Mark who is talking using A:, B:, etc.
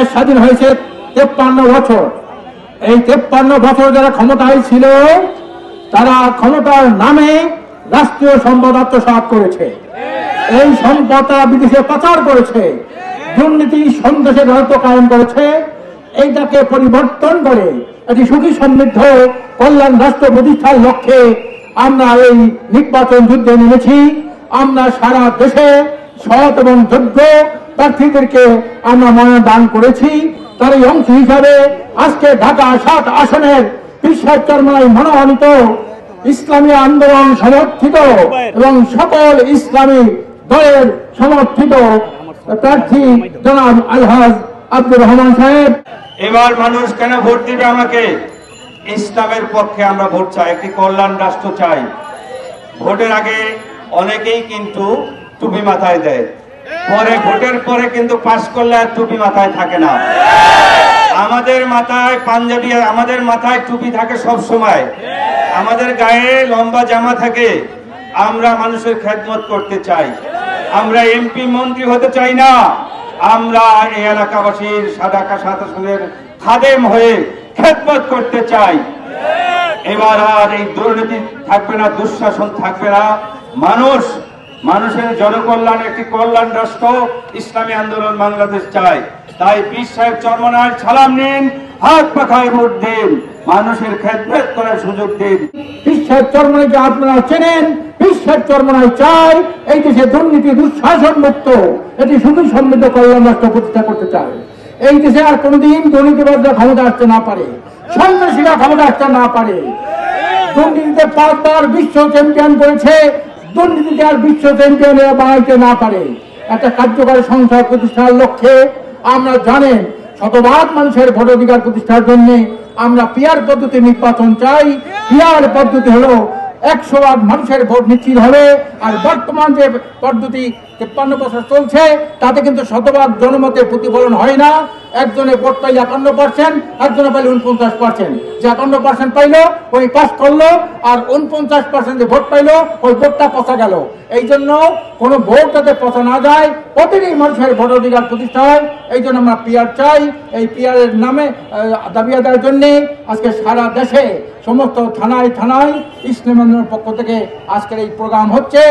A: দেশ স্বাধীন হয়েছে 53 বছর। এই 53 বছর যারা ক্ষমতায় ছিল তারা ক্ষমতার নামে রাষ্ট্রীয় সম্পদ আত্মসাৎ করেছে। এই সম্পদ তারা বিদেশে পাচার করেছে, দুর্নীতি সন্ত্রাসের রাজত্ব কায়েম করেছে। এইটাকে পরিবর্তন করে একটি সুখী সমৃদ্ধ কল্যাণ রাষ্ট্র প্রতিষ্ঠার লক্ষ্যে আমরা এই নির্বাচন যুদ্ধে নেমেছি। আমরা সারা দেশে সৎ এবং যোগ্য প্রার্থীদেরকে আমরা মনোনয়ন দান করেছি। তার এই অংশ হিসাবে আজকে ঢাকা 7 আসনের পীর সাহেব চরমোনাই মনোনীত ইসলামী আন্দোলন সমর্থিত এবং সকল ইসলামী দলের সমর্থিত প্রার্থী জনাব আলহাজ আব্দুর রহমান সাহেব।
B: এবার মানুষ কেন ভোট দিবে আমাকে? ইসলামের পক্ষে আমরা ভোট চাই, একটি কল্যাণ রাষ্ট্র চাই। ভোটের আগে অনেকেই কিন্তু টুপি মাথায় দেয়, পরে ভোটের পরে কিন্তু পাস করলে আর টুপি মাথায় থাকে না। আমাদের মাথায় পাঞ্জাবি, আমাদের মাথায় টুপি থাকে সব সময়, আমাদের গায়ে লম্বা জামা থাকে। আমরা মানুষের খেদমত করতে চাই, আমরা এমপি মন্ত্রী হতে চাই না। আমরা এই এলাকাবাসীর সাধারণের খাদেম হয়ে খেদমত করতে চাই। এবার আর এই দুর্নীতি থাকবে না, দুঃশাসন থাকবে না। মানুষের জনকল্যাণে একটি কল্যাণ রাষ্ট্র ইসলামী আন্দোলন বাংলাদেশ চাই। তাই পীর সাহেব চরমোনাইয়ের সালাম নিন, হাত পাখায় ভোট দিন, মানুষের খেদমত করার সুযোগ দিন।
A: পীর সাহেব চরমোনাইকে আপনারা চেনেন। পীর সাহেব চরমোনাই চাই এই দেশে দুর্নীতি দুঃশাসন মুক্ত এটি সুখী সমৃদ্ধ কল্যাণ রাষ্ট্র প্রতিষ্ঠা করতে চায়। এই দেশে আর কোনোদিন দুর্নীতিবাদরা ক্ষমতা আসতে না পারে, সন্ত্রাসীরা ক্ষমতা আসতে না পারে। দুর্নীতিতে 5 বার বিশ্ব চ্যাম্পিয়ন করেছে, দুর্নীতিতে আর বিশ্ব চ্যাম্পিয়নেরা বানাইতে না পারে। একটা কার্যকরী সংসদ প্রতিষ্ঠার লক্ষ্যে আমরা জানেন শতভাগ মানুষের ভোটাধিকার প্রতিষ্ঠার জন্য আমরা পিয়ার পদ্ধতি নির্বাচন চাই। পিয়ার পদ্ধতি হলো 100% মানুষের ভোট নিশ্চিত হবে। আর বর্তমান যে পদ্ধতি 53 বছর চলছে তাতে কিন্তু শতভাগ জনমতের প্রতিফলন হয় না। একজনে ভোট পাইলে 51%, একজনে পাইলে 49%। যে 51% পাইলো ওই পাস করলো, আর 49% যে ভোট পাইলো ওই ভোটটা পচা গেল। এই জন্য কোনো ভোট যাতে পচা না যায়, প্রতিটি মানুষের ভোটাধিকার প্রতিষ্ঠা হয়। এই জন্য আমরা পিয়ার চাই। এই পিয়ারের নামে দাবি আদায়ের জন্য আজকে সারা দেশে সমস্ত থানায় থানায় ইসলামী আন্দোলনের পক্ষ থেকে আজকের এই প্রোগ্রাম হচ্ছে।